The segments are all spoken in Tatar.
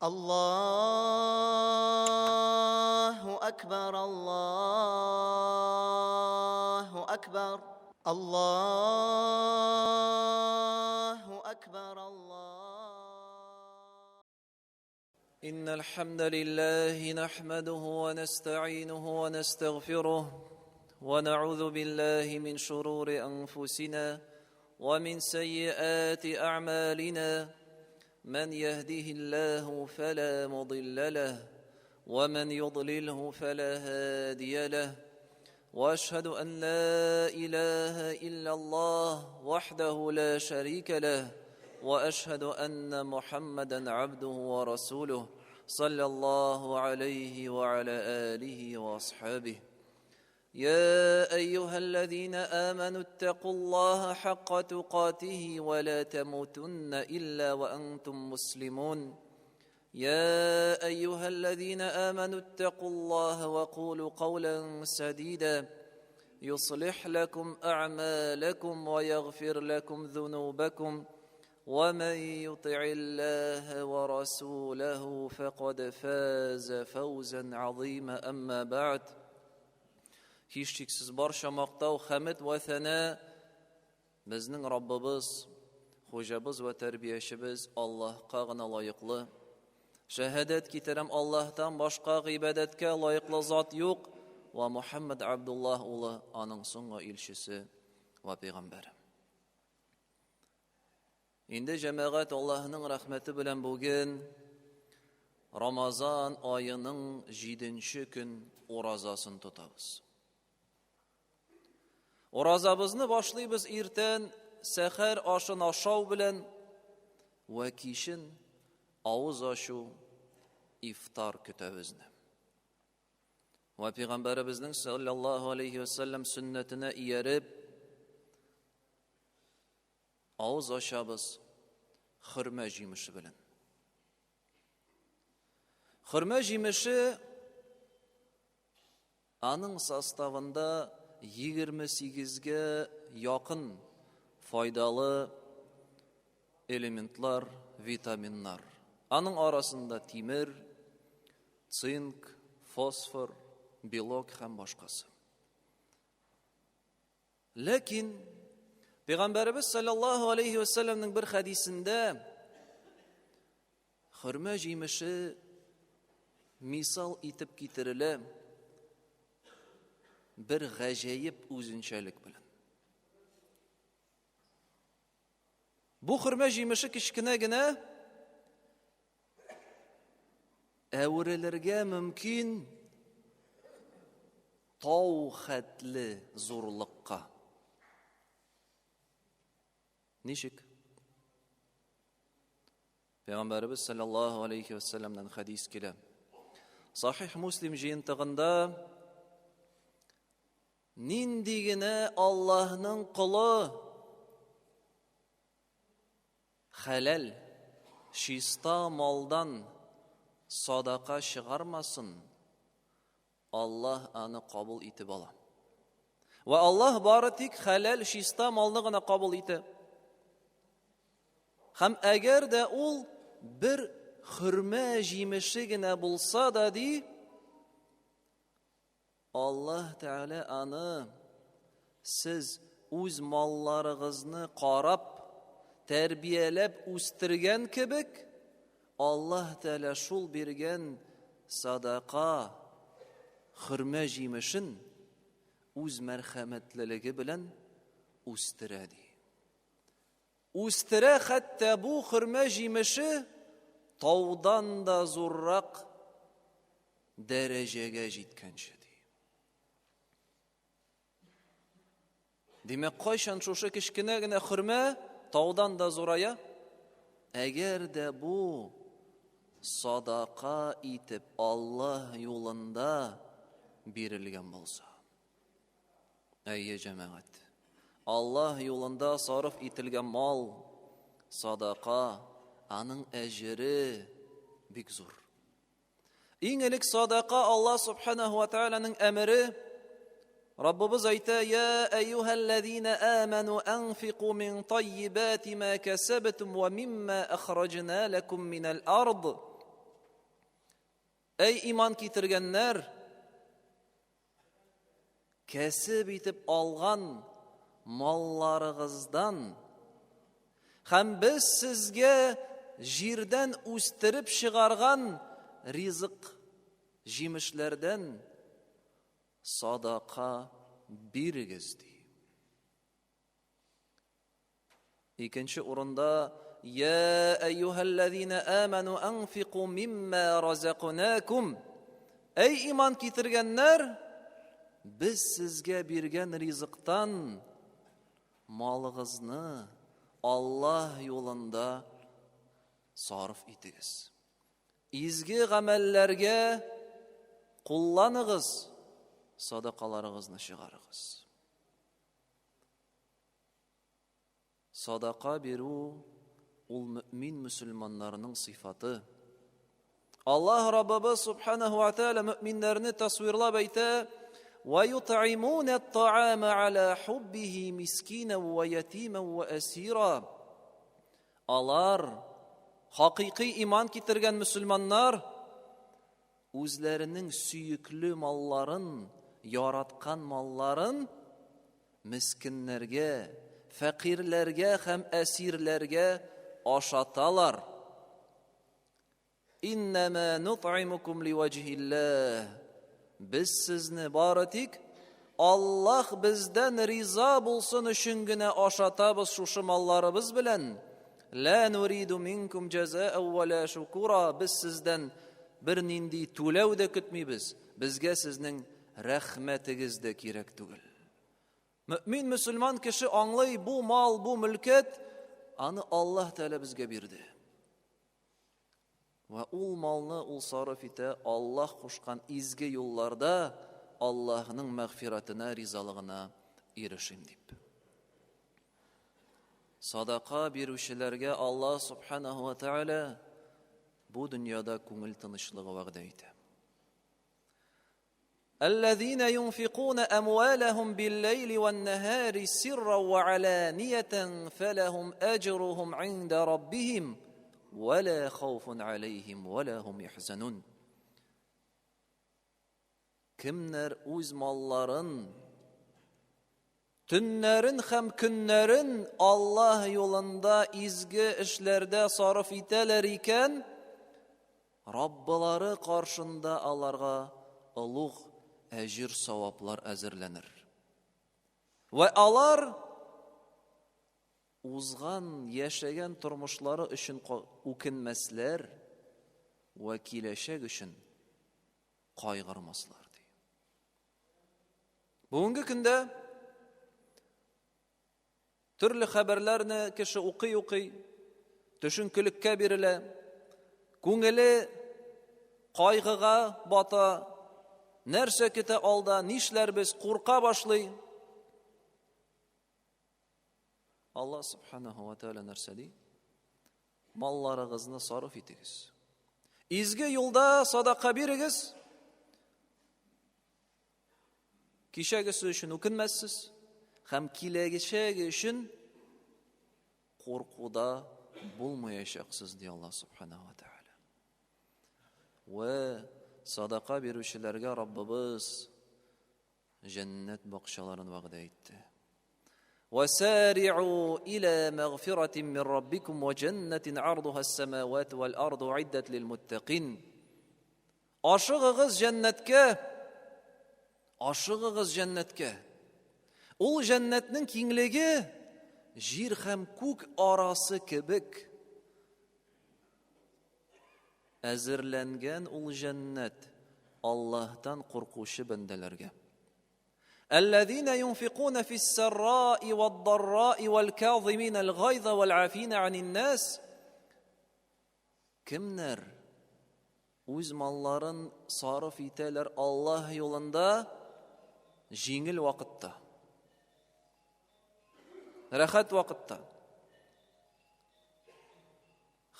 الله أكبر الله أكبر الله أكبر إن الحمد لله نحمده ونستعينه ونستغفره ونعوذ بالله من شرور أنفسنا ومن سيئات أعمالنا من يهده الله فلا مضل له ومن يضلله فلا هادي له وأشهد أن لا إله إلا الله وحده لا شريك له وأشهد أن محمدًا عبده ورسوله صلى الله عليه وعلى آله وأصحابه يا أيها الذين آمنوا اتقوا الله حق تقاته ولا تموتن إلا وأنتم مسلمون يا أيها الذين آمنوا اتقوا الله وقولوا قولا سديدا يصلح لكم أعمالكم ويغفر لكم ذنوبكم ومن يطع الله ورسوله فقد فاز فوزا عظيما أما بعد Һичшиксез барча мактау, хәмд ва сана безнең Раббыбыз, Хуҗабыз ва тәрбиячебез Аллаһка гына лаеклы. Шәһадәт китерәм, Аллаһтан башка гыйбадәткә лаеклы зат юк ва Мухаммад Абдуллаһ улы аның соңгы илчесе ва пәйгамбәре. Инде җәмәгать Аллаһның рәхмәте белән бүген Рамазан аеның 7нче көн уразасын тотабыз. Уразабызны башлыйбыз иртән сәхәр ашын ашау белән ва кичен авыз ачу ифтар көтәбезне. Ва пәйгамбәребезнең саллаллаһу алейхи ва саллям сөннәтенә ияреп авыз ачабыз хөрмә җимеше белән. Хөрмә җимеше аның составында 28-ге якын файдалы элементлар, витаминнар. Аның арасында тимер, цинк, фосфор, белок һәм башкасы. Ләкин Пәйгамбәребез саллаллаһу алейхи ва саллямның бер хадисендә хөрмә җимеше мисал итеп китерелә bir гаҗәеп үзенчәлек белән. Бу хөрмә җимеше кичкенә генә әвереләргә мөмкин тау хәтле зурлыкка. Ничек? Пәйгамбәребез саллаллаһу алейхи ва саллямнан хадис килә. Сахих Муслим җыентыгында нинди генә Аллаһның кулы хәләл, чиста малдан садака чыгармасын, Аллаһ аны кабул итеп ала. Ва Аллаһ бары тик хәләл, чиста малны гына кабул итә. Һәм әгәр дә ул бер хөрмә җимеше генә булса да ди, Аллаһ Тәгалә аны сез үз малларыгызны карап, тәрбияләп үстергән кебек, Аллаһ Тәгалә шул биргән садака хөрмә җимешен үз мәрхәмәтлелеге белән үстерә ди. Үстерә, хәтта бу хөрмә җимеше таудан да зуррак дәрәҗәгә җиткәнче. Димәк, кайчан шушы кичкенә генә хөрмә таудан да зурая? Әгәр дә бу садака итеп Аллаһ юлында бирелгән булса. Әйе, җәмәгать. Аллаһ юлында сарыф ителгән мал, садака, аның әҗере бик зур. Иң элек садака Аллаһ субханаһу ва тааляның әмере. Rabbimiz ayta: "Ya eyyuhellezine amenu enfiqu min tayyibati ma kasabtum ve mimma akhrajna lekum minel ard." Эй иман китергәннәр, кәсеп итеп алган малларыгыздан һәм без сезгә җирдән үстереп чыгарган ризык җимешләрдән садака бирегез ди. Икенче урында Я әйюһәлләзина аману анфиқу мимма разақнакум. Эй иман китергәннәр, без сезгә биргән ризыктан малыгызны Аллаһ юлында сарыф итегез. Изге гамәлләргә кулланыгыз, садакаларыгызны чыгарыгыз. Садака бирү ул мөмин мөселманнарның сыйфаты. Аллаһ Раббыбыз субханаһу ва тааля мөминнәрне тасвирлап әйтә: "Ва ют'имуна ат-та'ама 'ала хуббиhi мискина ва ятима ва асира." Алар, хакыйкый иман китергән мөселманнар, үзләренең сөекле малларын, яраткан малларын мискиннәргә, фәкыйрләргә һәм әсирләргә ашаталар. Иннама нут'имукум ливаҗһиллаһ. Без сезне бары тик Аллаһ бездән риза булсын өчен генә ашатабыз шушы малларыбыз белән. Ла нуриду минкум җазаa'ан ва ла шукура. Без сездән бер нинди түләү дә көтмибез. Безгә сезнең рәхмәтегез дә кирәк түгел. Мөмин мөселман кеше аңлый, бу мал, бу мөлкәт аны Аллаһ Тәгалә безгә бирде. Ва ул малны ул сарыф итә Аллаһ кушкан изге юлларда Аллаһның мәгъфиратына, ризалыгына ирешим дип. Садака бирүчеләргә Аллаһ субханаһу ва тааля бу дөньяда күңел тынычлыгы вәгъдә итә. الذين ينفقون أموالهم بالليل والنهار سرا وعلانية فلهم أجرهم عند ربهم ولا خوف عليهم ولا هم يحزنون. Kimler үз малларын, төннәрен һәм көннәрен Аллаһ юлында изге эшләрдә сарыф итәләр икән, Раббылары каршында аларга улуг әҗир саваплар әзерләнер. Ва алар узган, яшәгән тормышлары өчен үкенмәсләр, ва киләчәк өчен кайгырмаслар ди. Бүгенге көндә төрле хәбәрләрне кеше укый, төшенкелеккә бирелә, күңеле кайгыга бата, нәрсә көтә алда, нишләрбез, курка башлый. Аллаһ субханаһу ва тааля нәрсә ди? Малларыгызны сарыф итегез. Изге юлда садака бирегез. Кичәгесе өчен үкенмәссез, һәм киләчәге өчен куркуда булмаячаксыз ди Аллаһ субханаһу ва тааля. Ва садака бирүчеләргә Раббыбыз җәннәт бакчаларын вәгъдә итте. وَسَارِعُوا إِلَى مَغْفِرَةٍ مِّن رَّبِّكُمْ وَجَنَّةٍ عَرْضُهَا السَّمَاوَاتُ وَالْأَرْضُ عِدَّةٌ لِّلْمُتَّقِينَ. Ашыгыгыз җәннәткә, ашыгыгыз җәннәткә. Ул җәннәтнең киңлеге җир һәм күк арасы кебек. Әзерләнгән ул җәннәт Аллаһтан куркучы бәндәләргә. الذين ينفقون في السراء والضراء والكاظمين الغيظ والعافين عن الناس. Kimler үз малларын сарыф итәләр Аллаһ юлында җиңел вакытта, рәхәт вакытта,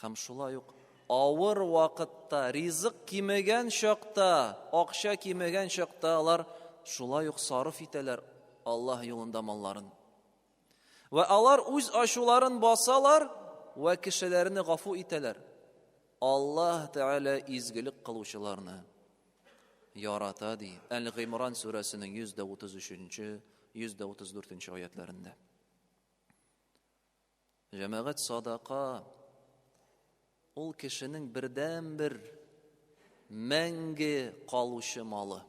һәм шулай ук авыр вакытта, ризык кимегән чакта, акча кимегән чакта алар шулай ук сарыф итәләр Аллаһ юлында малларын. Ва алар үз ачуларын басалар ва кешеләрне гафу итәләр. Аллаһ Тәгалә изгелек кылучыларны ярата ди. Әл-Гимран сүрәсенең 133, 134 аятларында. Җәмәгать, садака ул кешенең бердән-бер мәңге калучы малы.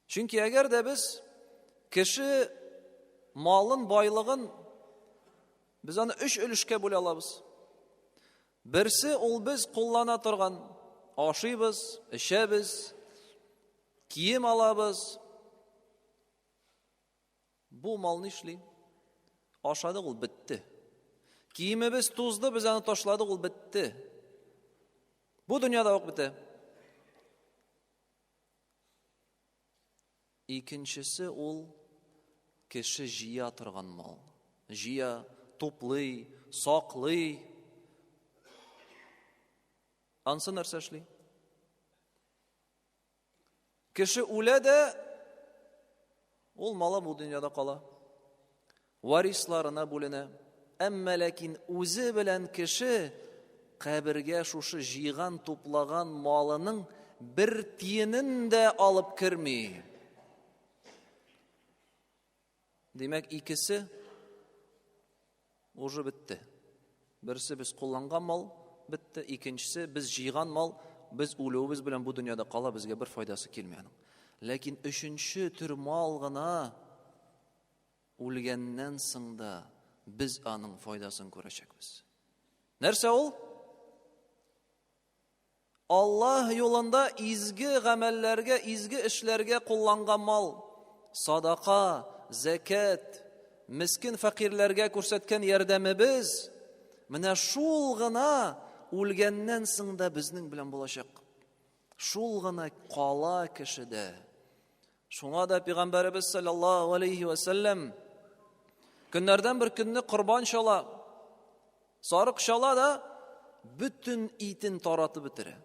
Чөнки әгәр дә без кеше малын, байлыгын без аны 3 өлешкә бүлә алабыз. Берсе ул без куллана торган, ашыйбыз, эчәбез, кием алабыз. Бу мал нишли? Ашадык, ул бетте. Киемебез тузды, без аны ташладык, ул бетте. Бу дөньяда ук бетә. Икенчесе ул кеше җыя торган мал. Җыя, туплый, саклый. Ансы нәрсә эшли? Кеше үлә дә, ул малы бу дөньяда кала. Варисларына бүленә. Әмма ләкин үзе белән кеше кабергә шушы җыйган, туплаган малының бер тиенен дә алып керми. Димәк, икесе уже бетте. Берсе без кулланган мал бетте, икенчесе без җыйган мал, без үлүебез белән бу дөньяда кала, безгә бер файдасы килми аның. Ләкин өченче төр мал гына үлгәннән соң да biz аның файдасын күрәчәкбез. Нәрсә ул? Аллаһ юлында изге гамәлләргә, изге эшләргә кулланган мал, садака, закат, мискин фәкыйрьләргә күрсәткән ярдәмебез, менә шул гына үлгәннән соң да безнең белән булачак. Шул гына кала кешедә. Шуңа да Пәйгамбәрбез саллаллаһу алейхи ва саллям көннәрдән бер көнне корбан чала. Сарык чала да бүтән итен таратып бетерә.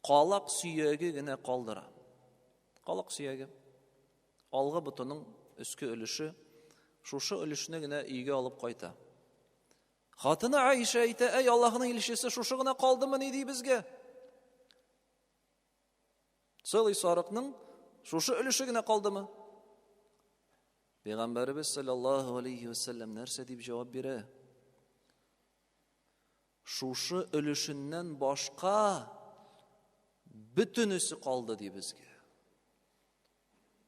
Калак сөяге генә калдыра. Калак сөяге. Алгы бутының өске өлеше, шушы өлешне генә өйгә алып кайта. Хатыны Айша әйтә: "Эй Аллаһның илчесе, шушы гына калдымы ни ди безгә?" Сылый сарыкның шушы өлеше генә калдымы? Пәйгамбәрбез саллаллаһу алейхи ва саллям нәрсә дип җавап бирә? Шушы өлешеннән башка бүтүнесе калды ди безгә.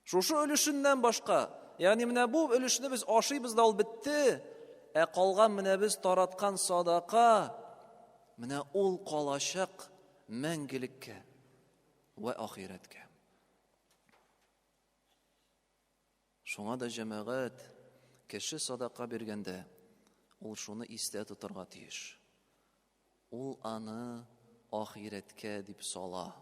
Шушы өлешеннән башка, ягъни менә бу өлешне без ашыйбыз да ул бетте, ә калган менә без тараткан садака, менә ул калачак мәңгелеккә ва ахирәткә. Шуңа да җәмәгать, кеше садака биргәндә, ул шуны истә тотарга тиеш. Ул аны ахирәткә дип сала.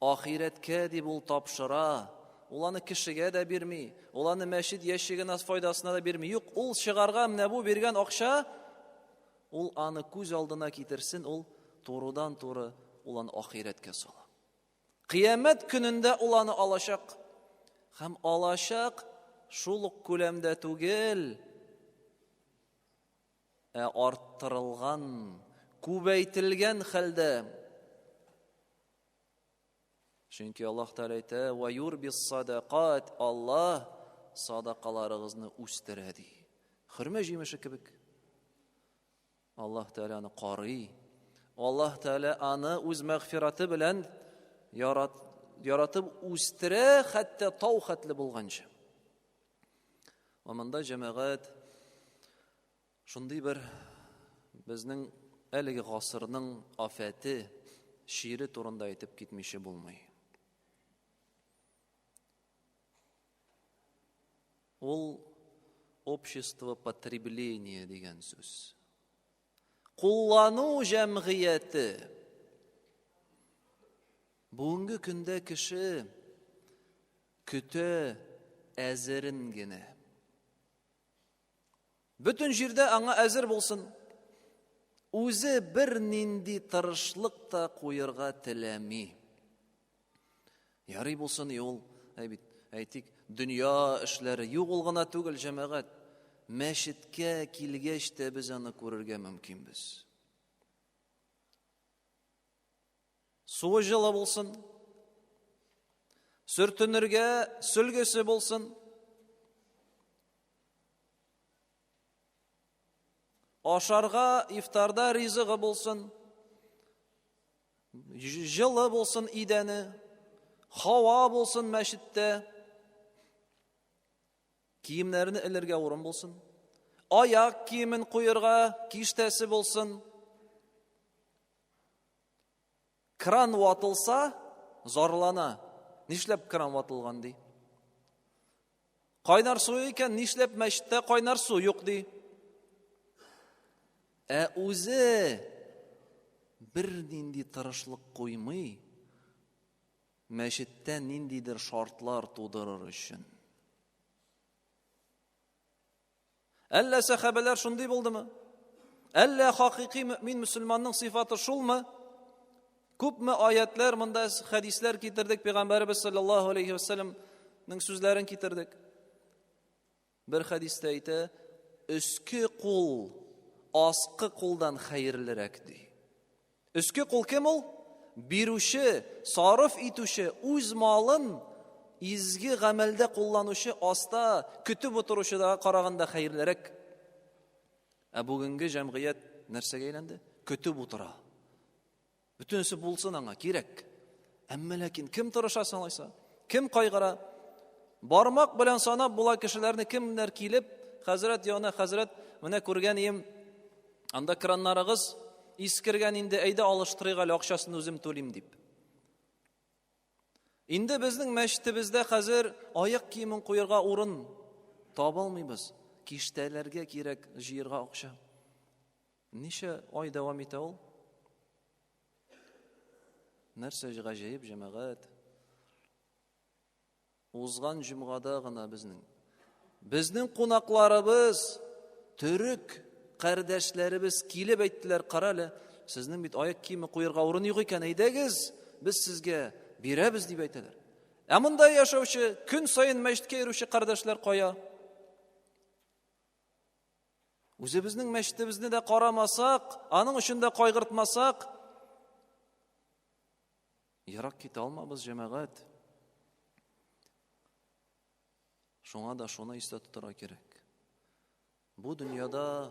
Ахирәткә дип ул тапшыра. Ул аны кешегә дә бирми, ул аны мәчет яшигенә файдасына да бирми. Юк, ул чыгарга менә бу биргән акча, ул аны күз алдына китерсен, ул турыдан туры ул аны ахирәткә сала. Кыямәт көнендә ул аны алачак. Һәм алачак шул ук күләмдә түгел, ә арттырылган, күбәйтелгән хәлдә. Чөнки Аллаһ Тәгалә әйтә: "Ва юрбис садақат", Аллаһ садакаларыгызны үстерә ди. Хөрмә җимеше кебек. Аллаһ Тәгалә аны карый. Аллаһ Тәгалә аны үз мәгъфираты белән яратып үстерә, хәтта тау хәтле булганча. Ва монда җәмәгать шундый бер безнең әлеге гасырның афәте, шире турында әйтеп китмичә булмый. Ул общество потребления дигән сүз. Куллану җәмгыяте. Бүгенге көндә кеше көтә әзерен генә. Бүтән җирдә аңа әзер булсын. Үзе бер нинди тырышлык та куярга теләми. Ярый булсын, ул әйтик, дөнья эшләре юк ул гына түгел җәмәгать. мәчеткә килгәч тә без аны күрергә мөмкинбез. Суы жылы булсын, сүртенергә сөлгесе булсын, ашарга ифтарда ризыгы булсын, жылы булсын идәне, хава булсын мәчеттә, киемнәрне элергә урын булсын, аяк киемен куерга киштәсе булсын. Кран ватылса, зарлана. Нишләп кран ватылган ди? Кайнар су икән, нишләп мәчеттә кайнар су юк ди? Үзе бер нинди тырышлык куймый, мәчеттә ниндидер шартлар тудырыр өчен. Әллә сахабалар шундый булдымы? Әллә хакыйкый мөмин мөселманның сыйфаты шулмы? Күпме аятлар, монда хадислар китердек, Пәйгамбәрбез саллаллаһу алейхи ва салламның сүзләрен китердек. Бер хадистә әйтә, өске кул аскы кулдан хәерлерәк ди. Өске кул кем ул? Бирүче, сарыф итүче, үз малын изге гамәлдә кулланучы, аста көтүп утыручыга караганда хәерлерәк. Бүгенге җәмгыять нәрсәгә әйләнде? Көтүп утыра. Бүтүнсе булсын аңа кирәк. Әмма ләкин кем тырыша санайса? Кем кайгыра? Бармак белән санап була кешеләрне кемнәр килеп, хәзрәт яна хәзрәт, менә күргән идем, анда краннарыгыз искергән, инде әйдә алыштырыйк әле, акчасын үзем түлим дип. Инде безнең мәчетебездә хәзер аяк киемен куярга урын таба алмыйбыз. Киштәләргә кирәк җыярга акча. Ничә ай дәвам итә ул? Нәрсә гаҗәеп җәмәгать. Узган җомгада гына безнең кунакларыбыз, төрек кардәшләребез килеп әйттеләр, карале, сезнең бит аяк киеме куярга урын юк икән, әйдәгез, без сезгә бирәбез дип әйтәләр. Монда яшәүче, көн сайын мәчеткә йөрүче кардәшләр кая? Үзебезнең мәчетебезне дә карамасак, аның өчен дә кайгыртмасак, ярак китә алмабыз җәмәгать. Шуңа да шуны истә тотырга кирәк. Бу дөньяда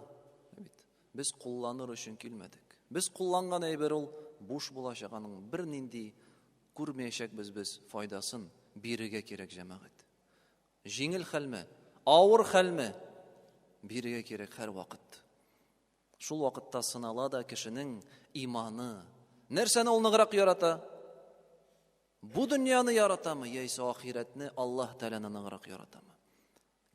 без кулланыр өчен килмәдек. Без кулланган әйбер ул буш булачак, аның бер нинди күрмәячәкбез без файдасын бирергә кирәк җәмәгать. Җиңел хәлме, авыр хәлме бирергә кирәк һәр вакыт. Шул вакытта сынала да кешенең иманы. Нәрсәне ул ныграк ярата? Бу дөньяны яратамы, яисә ахиратны, Аллаһ Тәгаләне ныграк яратамы?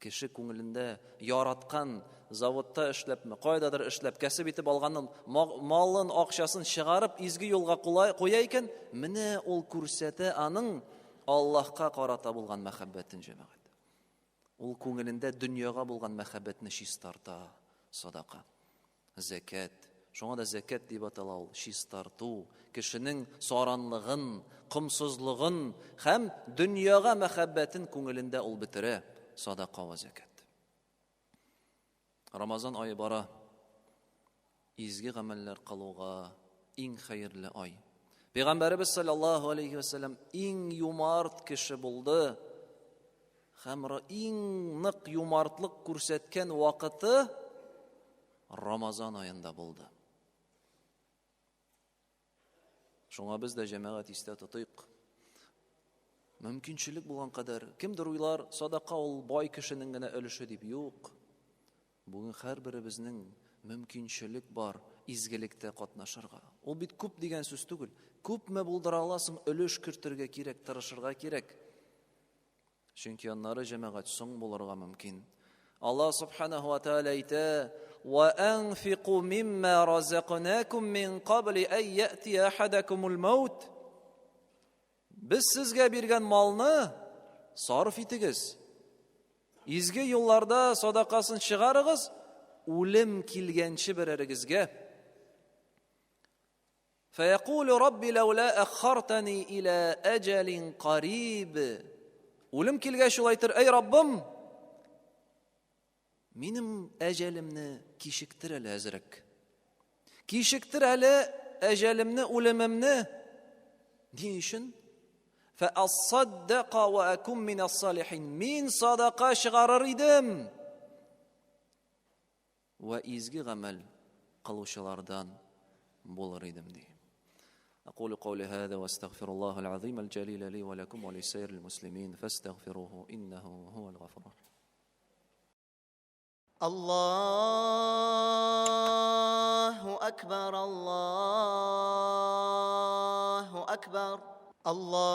Кеше күңелендә яраткан, заводта эшләпме, кайдадыр эшләп, кәсеп итеп алганын, малын, акчасын чыгарып, изге юлга куя икән, менә ул күрсәтә аның Аллаһка карата булган мәхәббәтен җәмәгать. Ул күңелендә дөньяга булган мәхәббәтне чистарта, садака, закат. Шуңа да закат дип атала ул, чистарту, кешенең саранлыгын, кымсызлыгын һәм дөньяга мәхәббәтен күңелендә ул бетерә, садака ва закат. Рамазан айы бара, изге гамәлләр кылуга иң хәерле ай. Пәйгамбәрбез саллаллаһу алейхи ва саллям иң юмарт кеше булды. Һәм иң нык юмартлык күрсәткән вакыты Рамазан аенда булды. Шуңа без дә җәмәгать истә тотыйк. Мөмкинчелек булган кадәр, кемдер уйлар, садака ул бай кешенең генә өлеше дип, юк. Бүген һәрберебезнең мөмкинчелек бар изгелектә катнашырга. Ул бит күп дигән сүз түгел. Күпме булдыра аласың, өлеш кертергә кирәк, тырышырга кирәк. Чөнки аннары җәмәгать соң булырга мөмкин. Аллаһ субханаһу ва тааля әйтә: "Ва анфиqu мимма разaqnakum min qabli an ya'ti ahadakumul maut." Без сезгә биргән малны сарыф итегез. Изге юлларда садакасын чыгарыгыз, үлем килгәнче берәрегезгә. فَيَقُولُ رَبِّ لَوْلَا أَخَّرْتَنِي إِلَى أَجَلٍ قَرِيبٍ. Үлем килгәч ул әйтер: "Эй Раббым, Минем әҗәлемне кичектер әле әзрәк. Кичектер әле әҗәлемне, үлемемне. Ни өчен? فَأَصَّدَّقَ وَأَكُنْ مِنَ الصَّالِحِينَ. Мин садака чыгарыр идем. Ва изге гамәл кылучылардан булыр идем ди. أقول قولي هذا وأستغفر الله العظيم الجليل لي ولكم ولسائر المسلمين فاستغفروه إنه هو الغفور الرحيم. الله أكبر الله أكبر الله